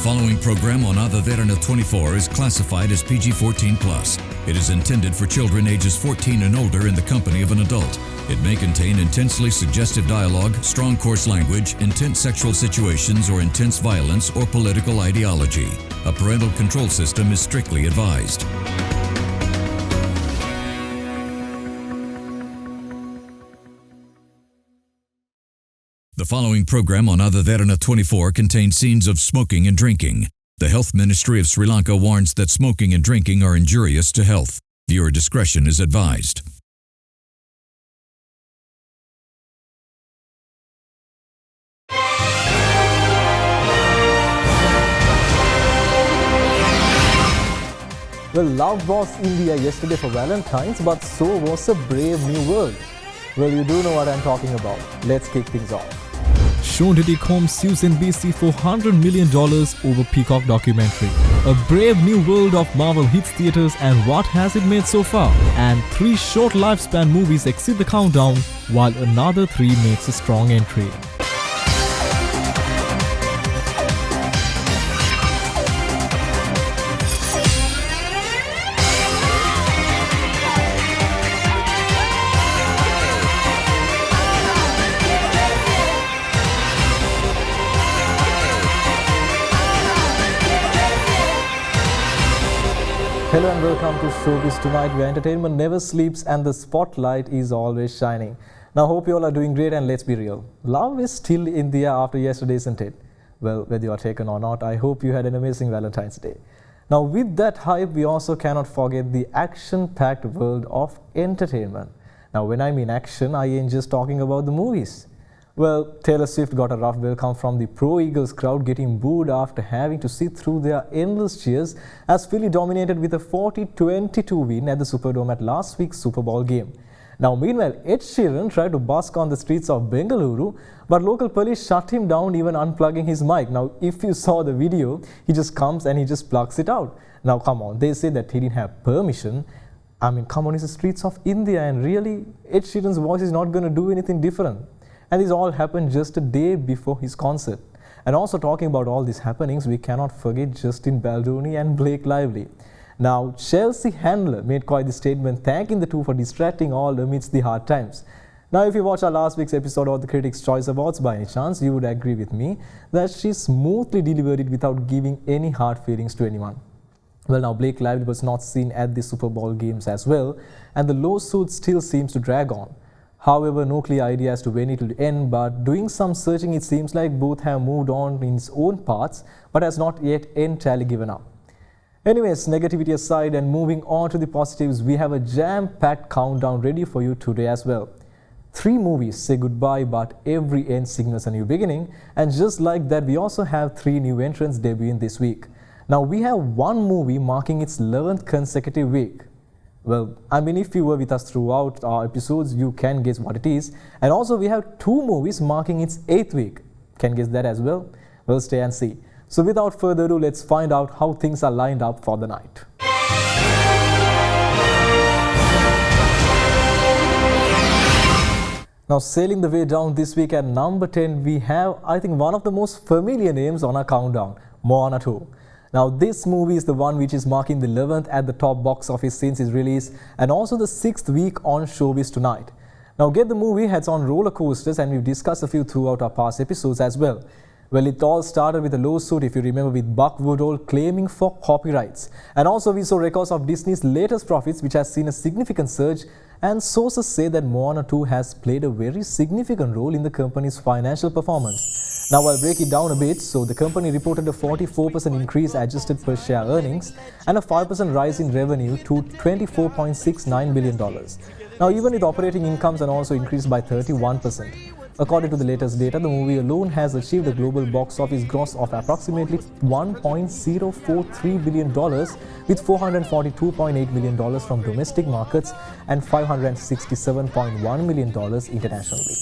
following program on Derana 24 is classified as PG-14+. It is intended for children ages 14 and older in the company of an adult. It may contain intensely suggestive dialogue, strong coarse language, intense sexual situations, or intense violence or political ideology. A parental control system is strictly advised. The following program on Derana 24 contains scenes of smoking and drinking. The Health Ministry of Sri Lanka warns that smoking and drinking are injurious to health. Viewer discretion is advised. Well, love was India yesterday for Valentine's, but so was a brave new world. Well, you do know what I'm talking about. Let's kick things off. Showbiz sues NBC for $100 million over Peacock documentary. A brave new world of Marvel hits theatres, and what has it made so far? And 3 short lifespan movies exit the countdown, while another 3 makes a strong entry. Hello and welcome to Showbiz Tonight, where entertainment never sleeps and the spotlight is always shining. Now, hope you all are doing great, and let's be real. Love is still in the air after yesterday, isn't it? Well, whether you are taken or not, I hope you had an amazing Valentine's Day. Now, with that hype, we also cannot forget the action-packed world of entertainment. Now, when I mean action, I ain't just talking about the movies. Well, Taylor Swift got a rough welcome from the pro-Eagles crowd, getting booed after having to sit through their endless cheers as Philly dominated with a 40-22 win at the Superdome at last week's Super Bowl game. Now, meanwhile, Ed Sheeran tried to busk on the streets of Bengaluru, but local police shut him down, even unplugging his mic. Now, if you saw the video, he just comes and he just plugs it out. Now, come on, they say that he didn't have permission. I mean, come on, it's the streets of India, and really, Ed Sheeran's voice is not going to do anything different. And this all happened just a day before his concert. And also, talking about all these happenings, we cannot forget Justin Baldoni and Blake Lively. Now, Chelsea Handler made quite the statement, thanking the two for distracting all amidst the hard times. Now, if you watch our last week's episode of the Critics' Choice Awards by any chance, you would agree with me that she smoothly delivered it without giving any hard feelings to anyone. Well, now, Blake Lively was not seen at the Super Bowl games as well, and the lawsuit still seems to drag on. However, no clear idea as to when it will end, but doing some searching, it seems like both have moved on in its own paths, but has not yet entirely given up. Anyways, negativity aside and moving on to the positives, we have a jam-packed countdown ready for you today as well. 3 movies say goodbye, but every end signals a new beginning, and just like that, we also have 3 new entrants debuting this week. Now, we have 1 movie marking its 11th consecutive week. Well, I mean, if you were with us throughout our episodes, you can guess what it is. And also, we have 2 movies marking its 8th week. Can guess that as well? Well, stay and see. So without further ado, let's find out how things are lined up for the night. Now, sailing the way down this week at number 10, we have, I think, one of the most familiar names on our countdown, Moana 2. Now, this movie is the one which is marking the 11th at the top box office since its release, and also the 6th week on Showbiz Tonight. Now, get the movie heads on roller coasters, and we've discussed a few throughout our past episodes as well. Well, it all started with a lawsuit, if you remember, with Buck Woodall claiming for copyrights. And also, we saw records of Disney's latest profits, which has seen a significant surge, and sources say that Moana 2 has played a very significant role in the company's financial performance. Now, I'll break it down a bit. So, the company reported a 44% increase adjusted per share earnings and a 5% rise in revenue to $24.69 billion. Now, even with operating incomes and also increased by 31%. According to the latest data, the movie alone has achieved a global box office gross of approximately $1.043 billion, with $442.8 million from domestic markets and $567.1 million internationally.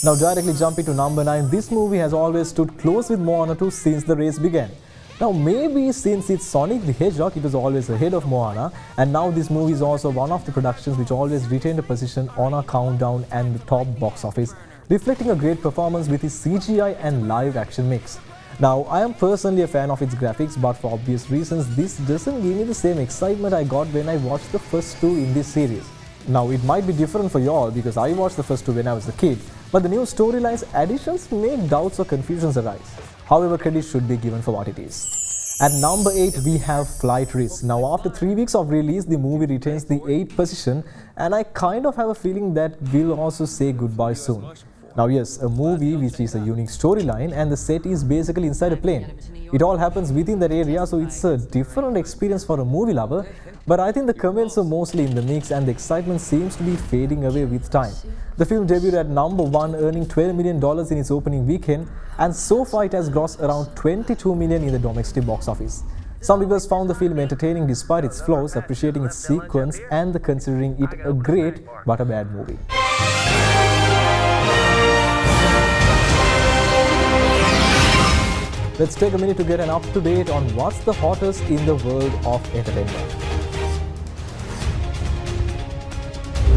Now, directly jumping to number 9, this movie has always stood close with Moana 2 since the race began. Now, maybe since it's Sonic the Hedgehog, it was always ahead of Moana, and now this movie is also one of the productions which always retained a position on our countdown and the top box office, reflecting a great performance with its CGI and live action mix. Now, I am personally a fan of its graphics, but for obvious reasons, this doesn't give me the same excitement I got when I watched the first two in this series. Now, it might be different for you all because I watched the first two when I was a kid, but the new storylines additions make doubts or confusions arise. However, credit should be given for what it is. At number 8, we have Flight Risk. Now, after 3 weeks of release, the movie retains the 8th position, and I kind of have a feeling that we'll also say goodbye soon. Now, yes, a movie which is a unique storyline, and the set is basically inside a plane. It all happens within that area, so it's a different experience for a movie lover, but I think the comments are mostly in the mix and the excitement seems to be fading away with time. The film debuted at number 1, earning $12 million in its opening weekend, and so far it has grossed around $22 million in the domestic box office. Some viewers found the film entertaining despite its flaws, appreciating its sequence and considering it a great but a bad movie. Let's take a minute to get an up-to-date on what's the hottest in the world of entertainment.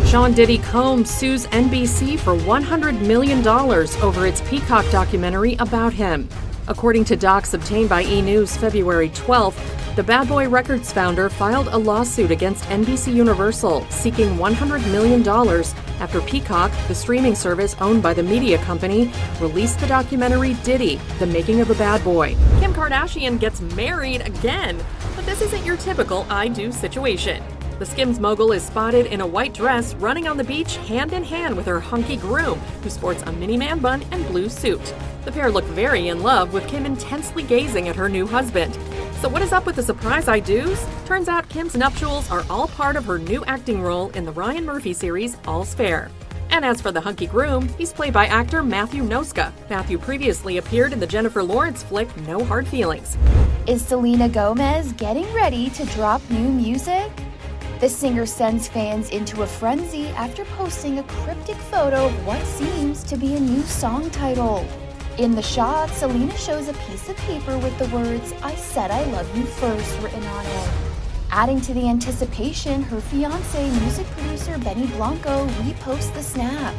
Sean Diddy Combs sues NBC for $100 million over its Peacock documentary about him. According to docs obtained by E! News February 12th, the Bad Boy Records founder filed a lawsuit against NBC Universal seeking $100 million after Peacock, the streaming service owned by the media company, released the documentary Diddy, The Making of a Bad Boy. Kim Kardashian gets married again, but this isn't your typical I do situation. The Skims mogul is spotted in a white dress running on the beach hand in hand with her hunky groom, who sports a mini man bun and blue suit. The pair look very in love, with Kim intensely gazing at her new husband. So what is up with the surprise I-dos? Turns out Kim's nuptials are all part of her new acting role in the Ryan Murphy series All's Fair. And as for the hunky groom, he's played by actor Matthew Noska. Matthew previously appeared in the Jennifer Lawrence flick No Hard Feelings. Is Selena Gomez getting ready to drop new music? The singer sends fans into a frenzy after posting a cryptic photo of what seems to be a new song title. In the shot, Selena shows a piece of paper with the words, "I said I love you first" written on it. Adding to the anticipation, her fiancé, music producer Benny Blanco, reposts the snap.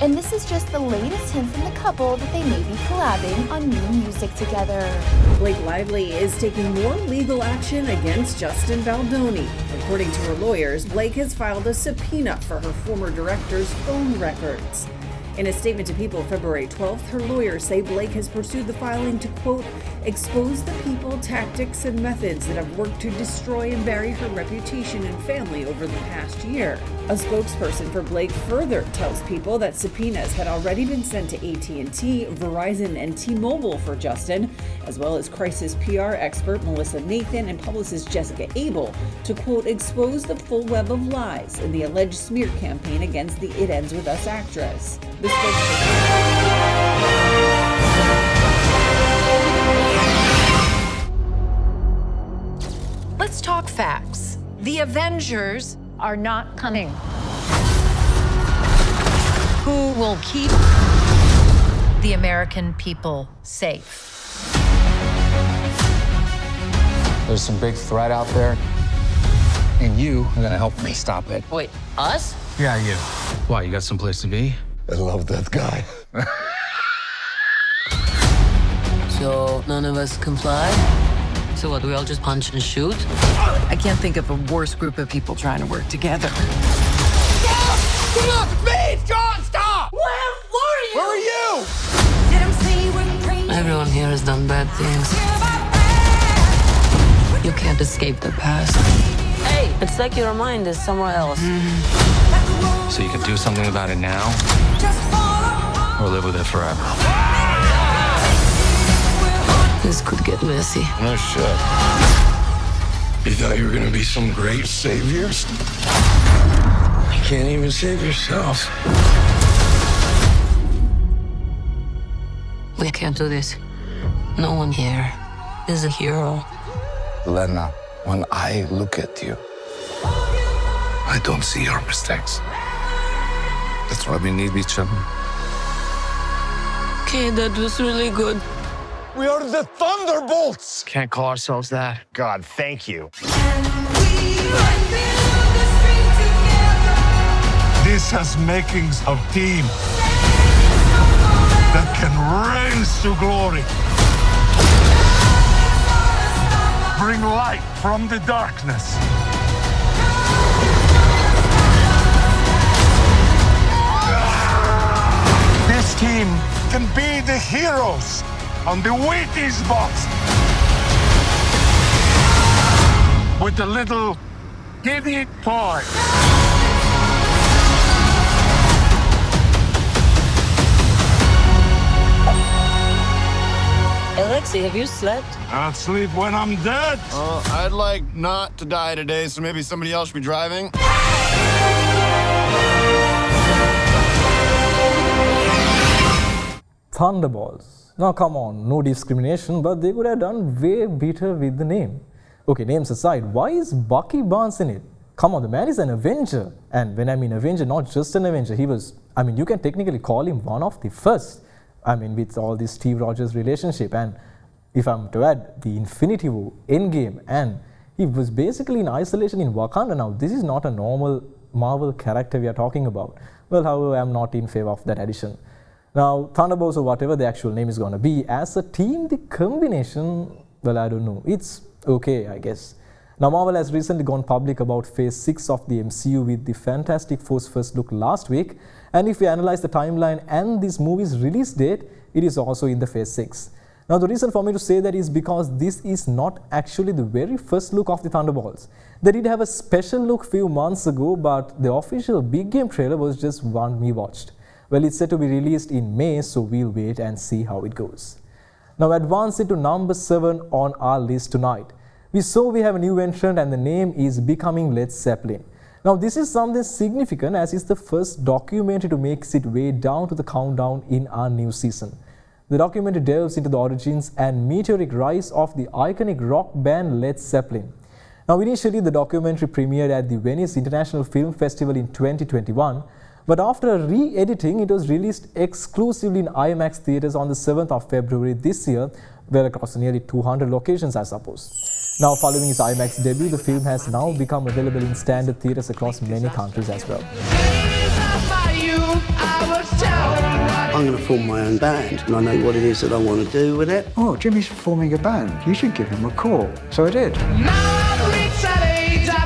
And this is just the latest hint from the couple that they may be collabing on new music together. Blake Lively is taking more legal action against Justin Baldoni. According to her lawyers, Blake has filed a subpoena for her former director's phone records. In a statement to People February 12th, her lawyers say Blake has pursued the filing to, quote, expose the people, tactics, and methods that have worked to destroy and bury her reputation and family over the past year. A spokesperson for Blake further tells People that subpoenas had already been sent to AT&T, Verizon, and T-Mobile for Justin, as well as crisis PR expert Melissa Nathan and publicist Jessica Abel to, quote, expose the full web of lies in the alleged smear campaign against the It Ends With Us actress. Let's talk facts. The Avengers are not coming. Who will keep the American people safe? There's some big threat out there, and you are gonna help me stop it. Wait, us? Yeah, you. Why, you got someplace to be? I love that guy. So none of us comply? So what, we all just punch and shoot? I can't think of a worse group of people trying to work together. Stop! Look, me! John, stop! Where were you? Where are you? Everyone here has done bad things. You can't escape the past. Hey, it's like your mind is somewhere else. So you can do something about it now, or live with it forever. This could get messy. No shit. You thought you were gonna be some great saviors? You can't even save yourself. We can't do this. No one here is a hero. Lena, when I look at you, I don't see your mistakes. That's why we need each other. Okay, that was really good. We are the Thunderbolts! Can't call ourselves that. God, thank you. This has makings of team that can rise to glory. light from the darkness. This team can be the heroes on the Wheaties box with the little giddy toy. Alexei, have you slept? I'll sleep when I'm dead. I'd like not to die today, so maybe somebody else should be driving. Thunderbolts. Now come on, no discrimination, but they could have done way better with the name. Okay, names aside, why is Bucky Barnes in it? Come on, the man is an Avenger. And when I mean Avenger, not just an Avenger, he was, you can technically call him one of the first. With all this Steve Rogers relationship, and if I'm to add the Infinity War, Endgame, and he was basically in isolation in Wakanda. Now, this is not a normal Marvel character we are talking about. Well, however, I'm not in favor of that addition. Now, Thunderbolts or whatever the actual name is going to be, as a team, the combination, well, I don't know. It's okay, I guess. Now, Marvel has recently gone public about Phase 6 of the MCU with the Fantastic Four's first look last week. And if we analyze the timeline and this movie's release date, it is also in the Phase 6. Now, the reason for me to say that is because this is not actually the very first look of the Thunderbolts. They did have a special look few months ago, but the official big game trailer was just one we watched. Well, it's set to be released in May, so we'll wait and see how it goes. Now, advancing to number 7 on our list tonight. We have a new entrant and the name is becoming Led Zeppelin. Now, this is something significant as it's the first documentary to make its way down to the countdown in our new season. The documentary delves into the origins and meteoric rise of the iconic rock band Led Zeppelin. Now, initially the documentary premiered at the Venice International Film Festival in 2021, but after a re-editing, it was released exclusively in IMAX theaters on the 7th of February this year, well across nearly 200 locations, I suppose. Now, following its IMAX debut, the film has now become available in standard theaters across many countries as well. I'm going to form my own band, and I know what it is that I want to do with it. Oh, Jimmy's forming a band. You should give him a call. So I did.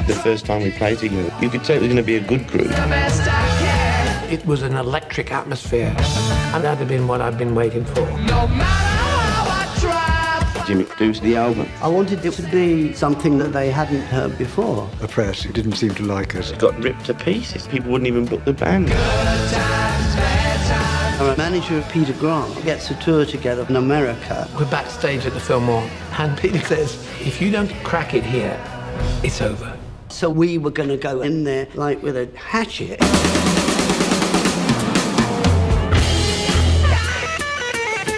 The first time we played together, you could tell it was going to be a good group. It was an electric atmosphere, and that had been what I've been waiting for. Jimmy produced the album. I wanted it to be something that they hadn't heard before. The press, who didn't seem to like us. It got ripped to pieces. People wouldn't even book the band. Our manager, Peter Grant, gets a tour together in America. We're backstage at the Fillmore, and Peter says, if you don't crack it here, it's over. So we were going to go in there like with a hatchet.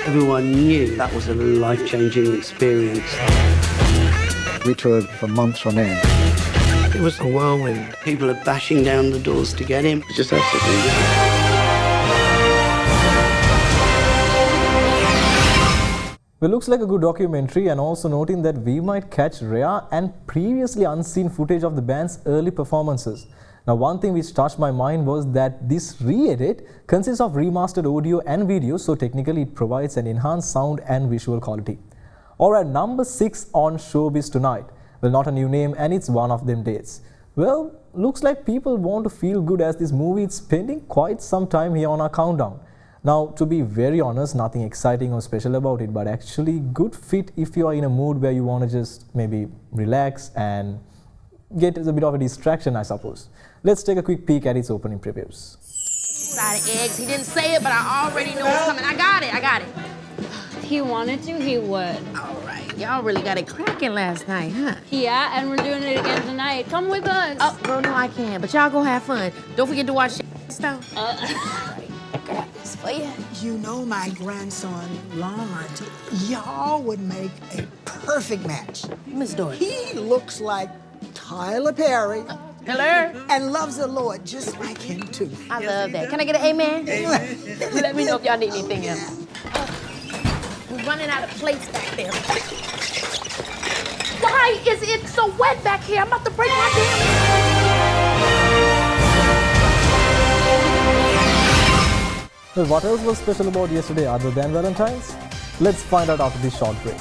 Everyone knew that was a life-changing experience. We toured for months on end. It was a whirlwind. People are bashing down the doors to get in. It's just absolutely. Well, looks like a good documentary, and also noting that we might catch rare and previously unseen footage of the band's early performances. Now, one thing which touched my mind was that this re-edit consists of remastered audio and video, so technically it provides an enhanced sound and visual quality. Alright, number 6 on Showbiz Tonight. Well, not a new name, and it's one of them dates. Well, looks like people want to feel good as this movie is spending quite some time here on our countdown. Now, to be very honest, nothing exciting or special about it, but actually good fit if you are in a mood where you want to just maybe relax and get a bit of a distraction, I suppose. Let's take a quick peek at its opening previews. Side of eggs. He didn't say it, but I already know it's coming. I got it. If he wanted to, he would. All right. Y'all really got it cracking last night, huh? Yeah, and we're doing it again tonight. Come with us. Oh, girl, no, I can't. But y'all go have fun. Don't forget to watch stuff. I got this for you. You know my grandson, Lamont. Y'all would make a perfect match. Miss Dory. He looks like Tyler Perry. Hello? And loves the Lord just like him, too. I love that. Can I get an amen? Amen. Let me know if y'all need anything else. We're running out of plates back there. Why is it so wet back here? I'm about to break my damn... Well, what else was special about yesterday other than Valentine's? Let's find out after this short break.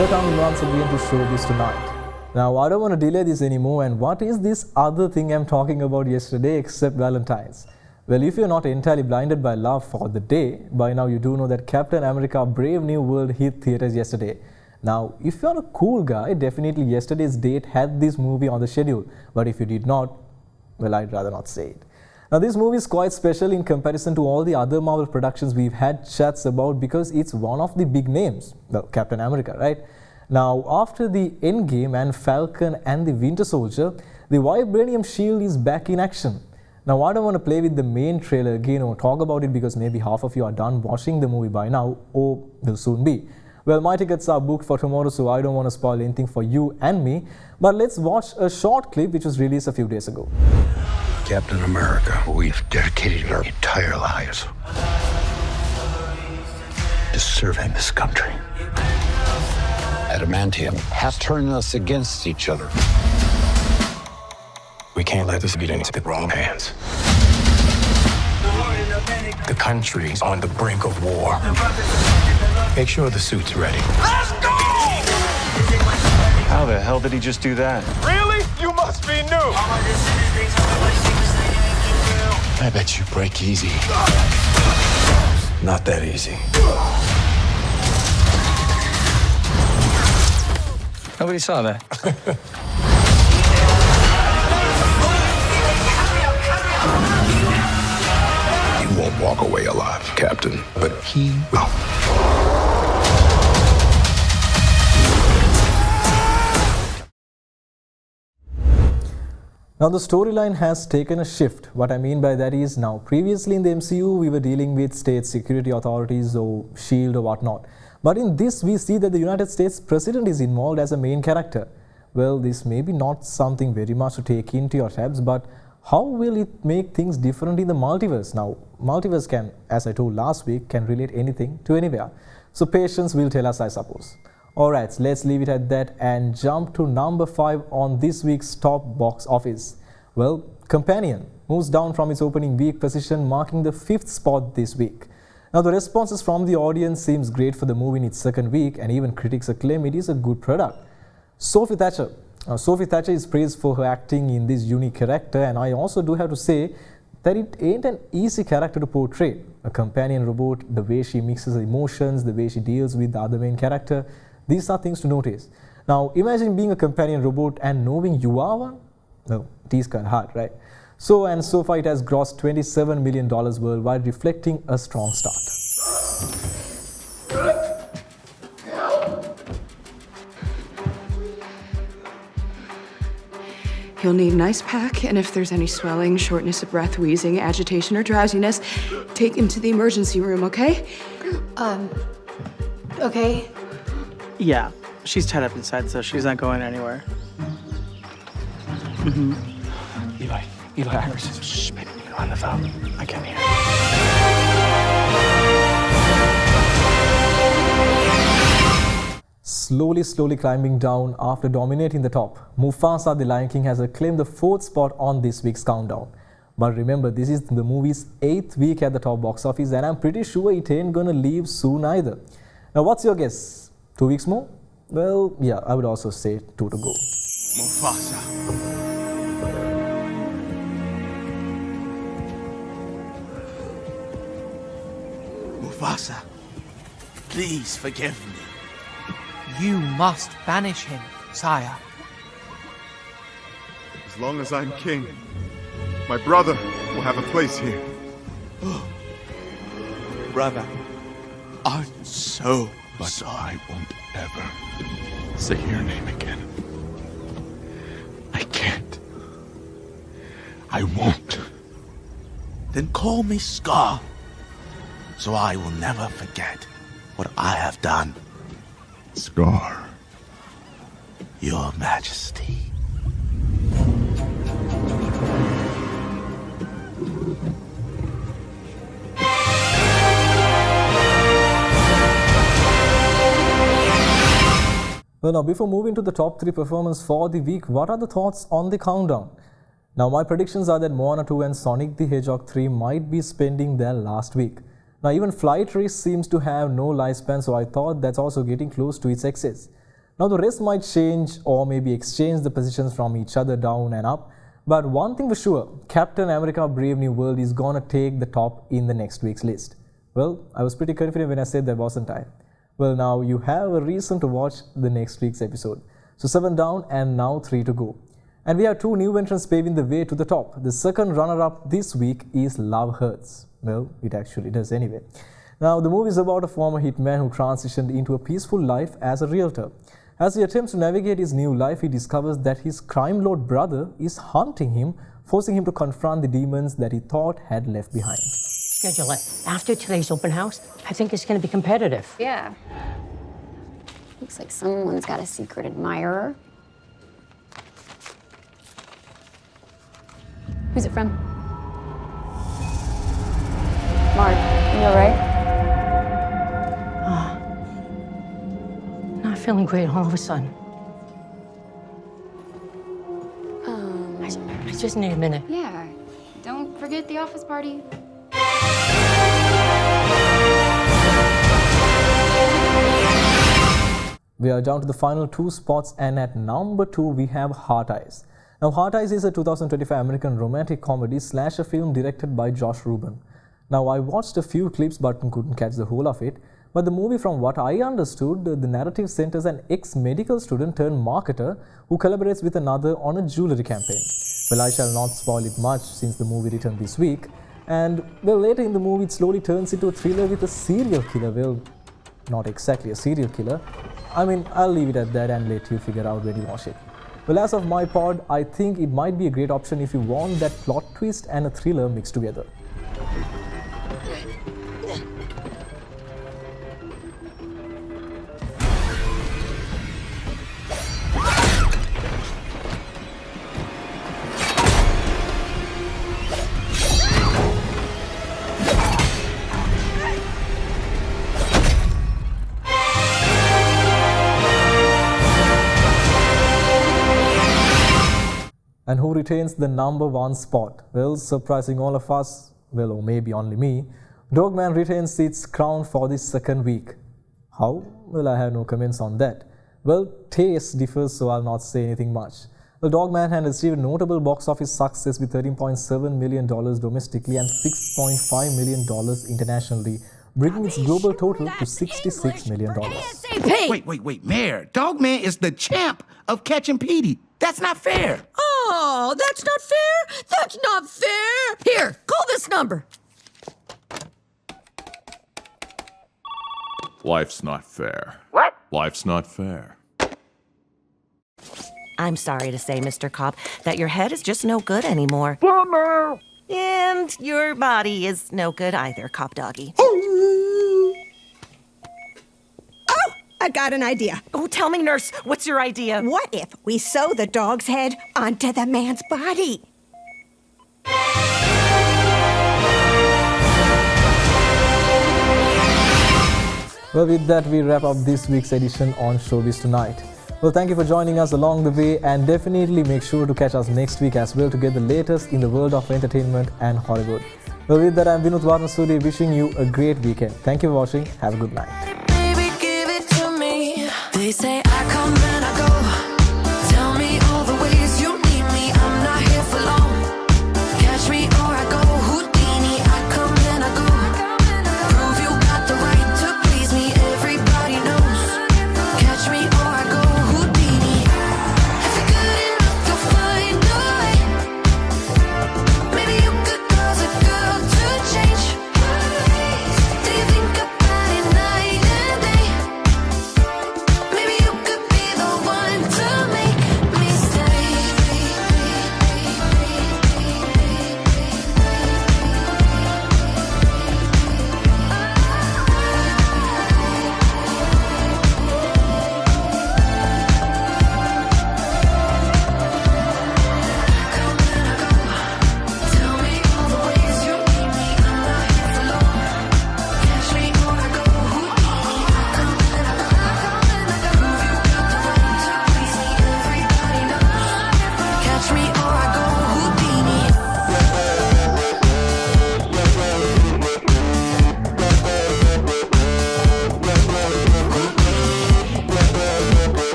You're coming once again to Showbiz Tonight. Now, I don't want to delay this anymore, and what is this other thing I'm talking about yesterday except Valentine's? Well, if you're not entirely blinded by love for the day, by now you do know that Captain America Brave New World hit theaters yesterday. Now, if you're a cool guy, definitely yesterday's date had this movie on the schedule, but if you did not, well, I'd rather not say it. Now, this movie is quite special in comparison to all the other Marvel productions we've had chats about because it's one of the big names. Well, Captain America, right? Now, after the Endgame and Falcon and the Winter Soldier, the Vibranium Shield is back in action. Now, I don't want to play with the main trailer again or talk about it because maybe half of you are done watching the movie by now or will soon be. Well, my tickets are booked for tomorrow, so I don't want to spoil anything for you and me. But let's watch a short clip which was released a few days ago. Captain America, we've dedicated our entire lives to serving this country. Adamantium has turned us against each other. We can't let this get into the wrong hands. The country's on the brink of war. Make sure the suit's ready. Let's go! How the hell did he just do that? Really? You must be new! I bet you break easy. Not that easy. Nobody saw that. You won't walk away alive, Captain, but he will. Now, the storyline has taken a shift. What I mean by that is now, previously in the MCU, we were dealing with state security authorities or SHIELD or whatnot. But in this, we see that the United States President is involved as a main character. Well, this may be not something very much to take into your tabs, but how will it make things different in the multiverse? Now, multiverse can, as I told last week, can relate anything to anywhere. So patience will tell us, I suppose. Alright, let's leave it at that and jump to number 5 on this week's top box office. Well, Companion moves down from its opening week position, marking the 5th spot this week. Now, the responses from the audience seems great for the movie in its second week, and even critics acclaim it is a good product. Sophie Thatcher. Sophie Thatcher is praised for her acting in this unique character, and I also do have to say that it ain't an easy character to portray. A companion robot, the way she mixes emotions, the way she deals with the other main character, these are things to notice. Now, imagine being a companion robot and knowing you are one. No, it is kind of hard, right? So far it has grossed $27 million worldwide, reflecting a strong start. You'll need an ice pack, and if there's any swelling, shortness of breath, wheezing, agitation, or drowsiness, take him to the emergency room, okay? Okay. Yeah, she's tied up inside, so she's not going anywhere. Eli, Iris. Shh, baby, you're on the phone. I can't hear. Slowly climbing down after dominating the top, Mufasa the Lion King has claimed the 4th spot on this week's countdown. But remember, this is the movie's 8th week at the top box office, and I'm pretty sure it ain't gonna leave soon either. Now, what's your guess? 2 weeks more? Well, yeah, I would also say 2 to go. Mufasa. Mufasa, please forgive me. You must banish him, sire. As long as I'm king, my brother will have a place here. Brother, I'm so sorry. I won't ever say your name again. I can't. I won't. Then call me Scar, so I will never forget what I have done. Scar. Your Majesty. Well, now before moving to the top 3 performance for the week, what are the thoughts on the countdown? Now, my predictions are that Moana 2 and Sonic the Hedgehog 3 might be spending their last week. Now, even Flight Race seems to have no lifespan, so I thought that's also getting close to its excess. Now the rest might change or maybe exchange the positions from each other down and up. But one thing for sure, Captain America Brave New World is gonna take the top in the next week's list. Well, I was pretty confident when I said that, wasn't I? Well, now you have a reason to watch the next week's episode. So 7 down and now 3 to go. And we have 2 new entrants paving the way to the top. The second runner-up this week is Love Hurts. Well, it actually does anyway. Now, the movie is about a former hitman who transitioned into a peaceful life as a realtor. As he attempts to navigate his new life, he discovers that his crime lord brother is hunting him, forcing him to confront the demons that he thought had left behind. Schedule it. After today's open house, I think it's going to be competitive. Yeah. Looks like someone's got a secret admirer. Who's it from? Mark, you all right? Not feeling great all of a sudden. I just need a minute. Yeah. Don't forget the office party. We are down to the final 2 spots, and at number 2 we have Heart Eyes. Now, Heart Eyes is a 2025 American romantic comedy slasher film directed by Josh Rubin. Now, I watched a few clips but couldn't catch the whole of it. But the movie, from what I understood, the narrative centers an ex-medical student turned marketer who collaborates with another on a jewelry campaign. Well, I shall not spoil it much since the movie returned this week. And, well, later in the movie it slowly turns into a thriller with a serial killer. Well, not exactly a serial killer. I mean, I'll leave it at that and let you figure out when you watch it. Well, as of my pod, I think it might be a great option if you want that plot twist and a thriller mixed together. And who retains the number 1 spot? Well, surprising all of us, well, or maybe only me, Dogman retains its crown for the 2nd week. How? Well, I have no comments on that. Well, taste differs, so I'll not say anything much. Well, Dogman has achieved notable box office success with $13.7 million domestically and $6.5 million internationally, bringing its global total to $66 million. Wait, Mayor, Dogman is the champ of catching Petey. That's not fair. Oh, that's not fair? That's not fair! Here, call this number. Life's not fair. What? Life's not fair. I'm sorry to say, Mr. Cop, that your head is just no good anymore. Bummer! And your body is no good either, Cop Doggy. I got an idea. Oh, tell me, nurse, what's your idea? What if we sew the dog's head onto the man's body? Well, with that, we wrap up this week's edition on Showbiz Tonight. Well, thank you for joining us along the way, and definitely make sure to catch us next week as well to get the latest in the world of entertainment and Hollywood. Well, with that, I'm Vinod Varnasuri wishing you a great weekend. Thank you for watching. Have a good night. They say I come